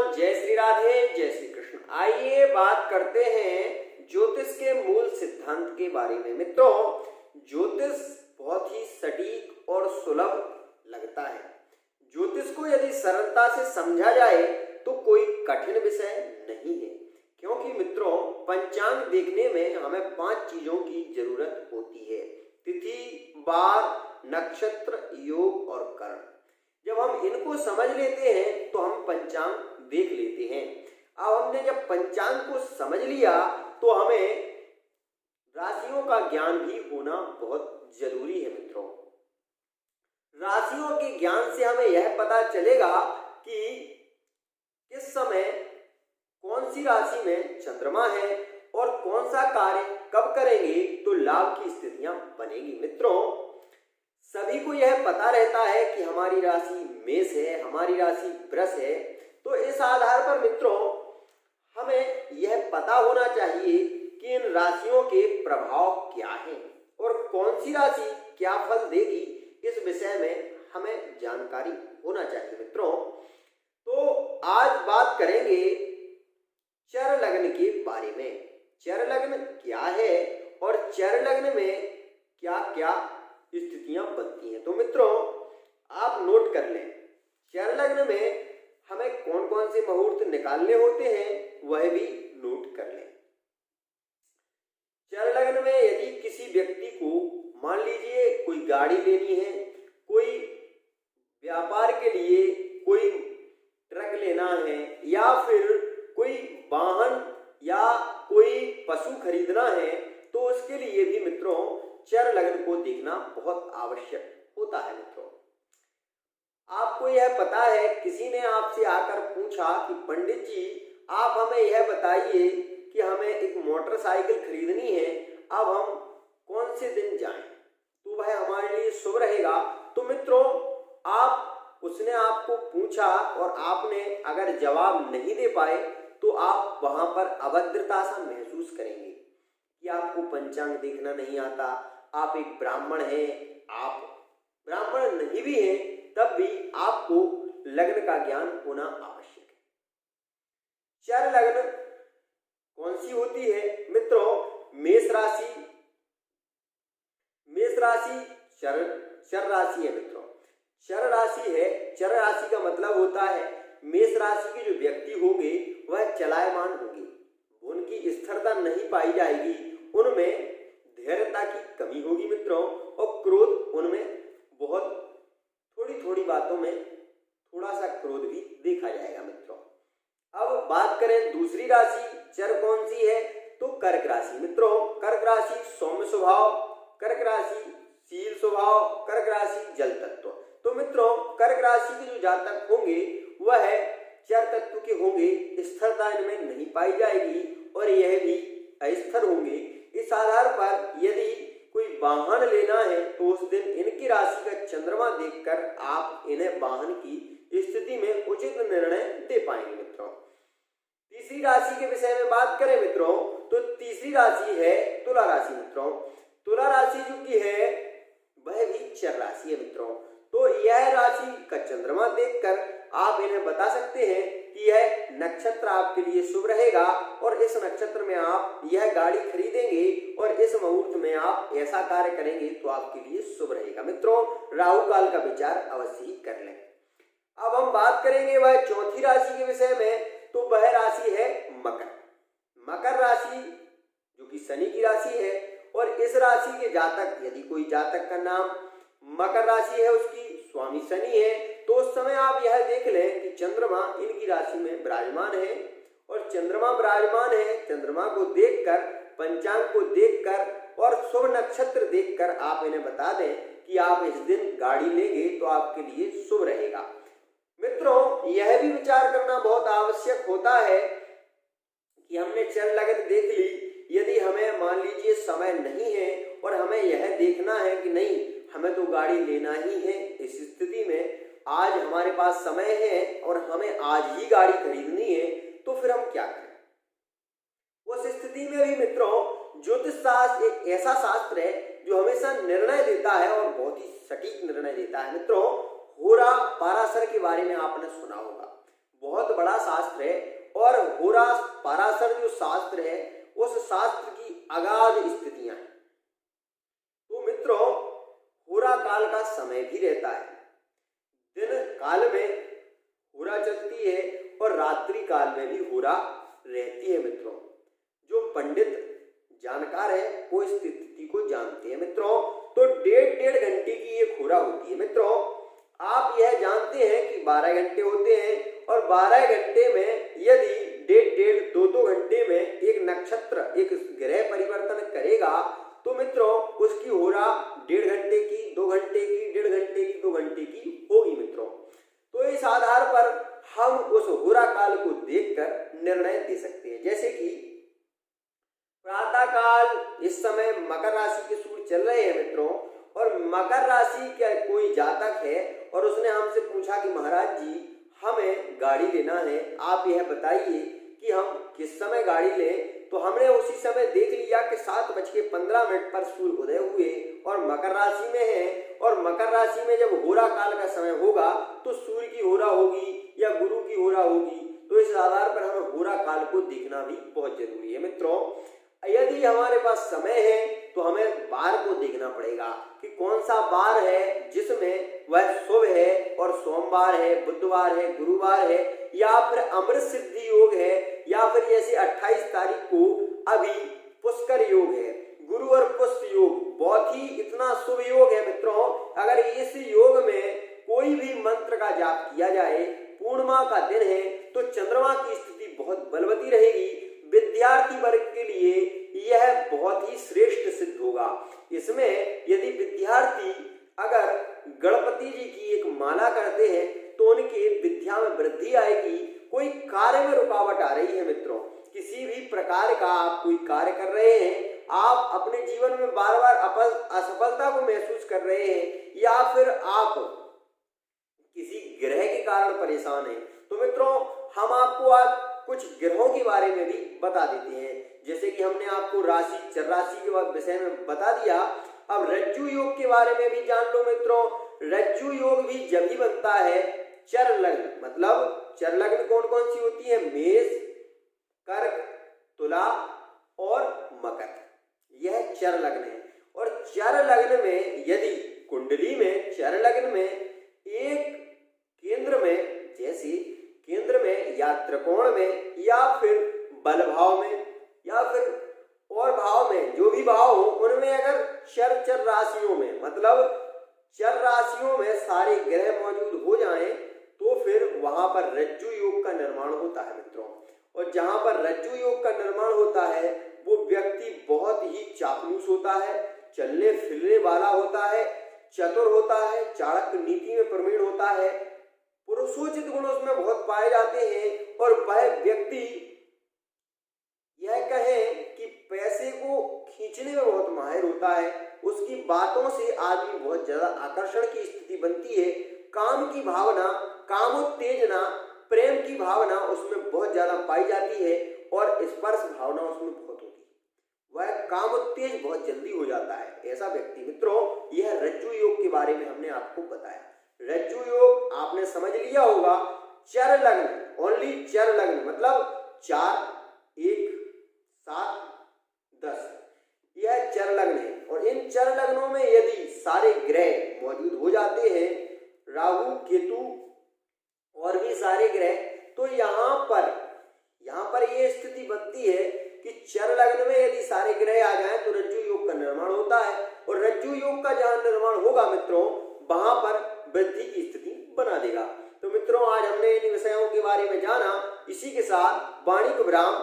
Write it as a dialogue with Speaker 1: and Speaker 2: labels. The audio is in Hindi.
Speaker 1: जय श्री राधे, जय श्री कृष्ण। आइए बात करते हैं ज्योतिष के मूल सिद्धांत के बारे में। मित्रों, ज्योतिष बहुत ही सटीक और सुलभ लगता है। ज्योतिष को यदि सरलता से समझा जाए तो कोई कठिन विषय नहीं है, क्योंकि मित्रों पंचांग देखने में हमें 5 चीजों की जरूरत होती है: तिथि, वार, नक्षत्र, योग और करण। जब हम इनको समझ लेते हैं तो हम पंचांग देख लेते हैं। अब हमने जब पंचांग को समझ लिया तो हमें राशियों का ज्ञान भी होना बहुत जरूरी है। मित्रों, राशियों के ज्ञान से हमें यह पता चलेगा कि किस समय कौन सी राशि में चंद्रमा है और कौन सा कार्य कब करेंगे तो लाभ की स्थितियां बनेगी। मित्रों, सभी को यह पता रहता है कि हमारी राशि मेष है, हमारी राशि वृष है, तो इस आधार पर मित्रों हमें यह पता होना चाहिए कि इन राशियों के प्रभाव क्या हैं और कौन सी राशि क्या फल देगी। इस विषय में हमें जानकारी होना चाहिए। मित्रों, तो आज बात करेंगे चर लग्न के बारे में। चर लग्न क्या है और चर लग्न में क्या क्या स्थितियां बनती हैं। तो मित्रों आप नोट कर लें, चर लग्न में हमें कौन कौन से मुहूर्त निकालने होते हैं वह भी नोट कर लें। चर लग्न में यदि किसी व्यक्ति को मान लीजिए कोई गाड़ी लेनी है, कोई व्यापार के लिए कोई ट्रक लेना है, या फिर कोई वाहन या कोई पशु खरीदना है, तो उसके लिए भी मित्रों चर लग्न को देखना बहुत आवश्यक होता है। मित्रों, आपको यह पता है, किसी ने आपसे आकर पूछा कि पंडित जी आप हमें यह बताइए कि हमें एक मोटरसाइकिल खरीदनी है, अब हम कौन से दिन जाएं तो वह हमारे लिए शुभ रहेगा। तो मित्रों उसने आपको पूछा और आपने अगर जवाब नहीं दे पाए तो आप वहां पर अभद्रता सा महसूस करेंगे कि आपको पंचांग देखना नहीं आता, आप एक ब्राह्मण हैं, आप ब्राह्मण नहीं भी हैं, तब भी आपको लग्न का ज्ञान होना आवश्यक है। चर लग्न कौन सी होती है? मित्रों, मेष राशि चर राशि है। मित्रों, चर राशि है। चर राशि का मतलब होता है मेष राशि के जो व्यक्ति होंगे वह चलायमान होंगे, उनकी स्थिरता नहीं पाई जाएगी, उनमें धैर्यता की कमी होगी मित्रों, और क्रोध उनमें बहुत थोड़ी बातों में थोड़ा सा क्रोध भी देखा जाएगा। मित्रों, अब बात करें दूसरी राशि चर कौन सी है तो कर्क राशि। मित्रों, कर्क राशि सौम्य स्वभाव, कर्क राशि शील स्वभाव, कर्क राशि जल तत्व। तो मित्रों कर्क राशि के जो जातक होंगे वह चर तत्व के होंगे, स्थिरता इनमें नहीं पाई जाएगी और यह भी अस्थिर होंगे। इस आधार पर यदि कोई वाहन लेना है तो उस दिन इनकी राशि का चंद्रमा देखकर आप इन्हें वाहन की स्थिति में उचित निर्णय दे पाएंगे। मित्रों, तीसरी राशि के विषय में बात करें मित्रों तो तीसरी राशि है तुला राशि। मित्रों, तुला राशि जो की है वह भी चर राशि है। मित्रों, तो यह राशि का चंद्रमा देखकर आप इन्हें बता सकते हैं कि यह नक्षत्र आपके लिए शुभ रहेगा और इस नक्षत्र में आप यह गाड़ी खरीदेंगे और इस मुहूर्त में आप ऐसा कार्य करेंगे तो आपके लिए शुभ रहेगा। मित्रों, राहु काल का विचार अवश्य ही कर लें। अब हम बात करेंगे वह चौथी राशि के विषय में, तो वह राशि है मकर राशि जो कि शनि की राशि है। और इस राशि के जातक, यदि कोई जातक का नाम मकर राशि है, उसकी स्वामी शनि है, तो उस समय आप यह देख लें कि चंद्रमा इनकी राशि में विराजमान है और चंद्रमा विराजमान है। चंद्रमा को देखकर, पंचांग को देखकर और शुभ नक्षत्र देखकर आप इन्हें बता दें कि आप इस दिन गाड़ी लेंगे तो आपके लिए शुभ रहेगा। मित्रों, यह भी विचार करना बहुत आवश्यक होता है कि हमने चर लग्न देख ली, यदि हमें मान लीजिए समय नहीं है और हमें यह देखना है कि नहीं हमें तो गाड़ी लेना ही है, इस स्थिति में आज हमारे पास समय है और हमें आज ही गाड़ी खरीदनी है, तो फिर हम क्या करें? उस स्थिति में भी मित्रों ज्योतिष शास्त्र एक ऐसा शास्त्र है जो हमेशा निर्णय देता है और बहुत ही सटीक निर्णय देता है। मित्रों, होरा पाराशर के बारे में आपने सुना होगा, बहुत बड़ा शास्त्र है और होरा पराशर जो शास्त्र है उस शास्त्र की अगाध स्थितियां हैं। तो मित्रों, होरा काल का समय भी रहता है। दिन काल में होरा चलती है और रात्रि काल में भी होरा रहती है मित्रों। जो पंडित जानकार है वो इस स्थिति को जानते हैं मित्रों। तो डेढ़ घंटे की एक होरा होती है मित्रों। आप यह जानते हैं कि 12 घंटे होते हैं और 12 घंटे में यदि डेढ़ 2 घंटे में एक नक्षत्र एक ग्रह परिवर्तन करेगा तो मित्रों उसकी होरा 1.5 घंटे की, 2 घंटे की, 1.5 घंटे की, 2 घंटे की होगी मित्रों। तो इस आधार पर हम उस होरा काल को देखकर निर्णय दे सकते हैं। जैसे कि प्रातः काल इस समय मकर राशि के सूर्य चल रहे हैं मित्रों, और मकर राशि का कोई जातक है और उसने हमसे पूछा कि महाराज जी हमें गाड़ी लेना है, आप यह बताइए कि हम किस समय गाड़ी लें। तो हमने उसी समय देख लिया कि 7:15 पर सूर्य उदय हुए और मकर राशि में है, और मकर राशि में जब होरा काल का समय होगा तो सूर्य की होरा होगी या गुरु की होरा होगी। तो इस आधार पर हमें होरा काल को देखना भी बहुत जरूरी है मित्रों। यदि हमारे पास समय है तो हमें बार को देखना पड़ेगा कि कौन सा बार है जिसमें वह शुभ है, और सोमवार है, बुधवार है, गुरुवार है, या फिर अमृत सिद्धि योग है, या फिर जैसे 28 तारीख को अभी पुष्कर योग है, गुरु और पुष्य योग बहुत ही इतना शुभ योग है मित्रों। अगर इस योग में कोई भी मंत्र का जाप किया जाए, पूर्णिमा का दिन है तो चंद्रमा की स्थिति बहुत बलवती रहेगी। विद्यार्थी वर्ग के लिए यह बहुत ही श्रेष्ठ सिद्ध होगा। इसमें यदि विद्यार्थी अगर गणपति जी की एक माला करते हैं तो उनकी विद्या में वृद्धि आएगी। कोई कार्य में रुकावट आ रही है मित्रों, किसी भी प्रकार का आप कोई कार्य कर रहे हैं, आप अपने जीवन में बार बार असफलता को महसूस कर रहे हैं, या फिर आप किसी ग्रह के कारण परेशान हैं, तो मित्रों हम आपको आज कुछ ग्रहों के बारे में भी बता देते हैं। जैसे कि हमने आपको राशि चर राशि के विषय में बता दिया, अब रज्जु योग के बारे में भी जान लो मित्रों। रज्जु योग भी जब ही बनता है चर लग्न, मतलब चर लग्न कौन कौन सी होती है? मेष, कर्क, तुला और मकर, यह चर लग्न है। और चर लग्न में यदि कुंडली में चर लग्न में एक केंद्र में, जैसे केंद्र में या त्रिकोण में या फिर बल भाव में या फिर और भाव में, जो भी भाव हो उनमें अगर चर राशियों में, मतलब चर राशियों में सारे ग्रह मौजूद हो जाएं तो फिर वहां पर रज्जु योग का निर्माण होता है मित्रों। और जहां पर रज्जु योग का निर्माण होता है वो व्यक्ति बहुत ही चापलूस होता है, चलने फिरने वाला होता है, चतुर होता है, चाणक्य नीति में प्रवीण होता है, पुरुषोचित गुण उसमें बहुत पाए जाते हैं, और वह व्यक्ति यह कहें कि पैसे को खींचने में बहुत माहिर होता है। उसकी बातों से आदमी बहुत ज्यादा आकर्षण की स्थिति बनती है। काम की भावना, कामोत्तेजना, प्रेम की भावना उसमें बहुत ज्यादा पाई जाती है, और स्पर्श भावना उसमें बहुत होती है। वह कामोत्तेज बहुत जल्दी हो जाता है ऐसा व्यक्ति मित्रों। यह रज्जु योग के बारे में हमने आपको बताया। रज्जु योग आपने समझ लिया होगा। चर लग्न, ओनली चर लग्न, मतलब 4, 1, 7, 10, यह चर लग्न है। और इन चर लग्नों में यदि सारे ग्रह मौजूद हो जाते हैं, राहु, केतु और भी सारे ग्रह, तो यहाँ पर यह स्थिति बनती है कि चर लग्न में यदि सारे ग्रह आ जाएं तो रज्जु योग का निर्माण होता है। और रज्जु योग का जहां निर्माण होगा मित्रों, वहां पर वृद्धि की स्थिति बना देगा। तो मित्रों आज हमने इन विषयों के बारे में जाना। इसी के साथ वाणी को विराम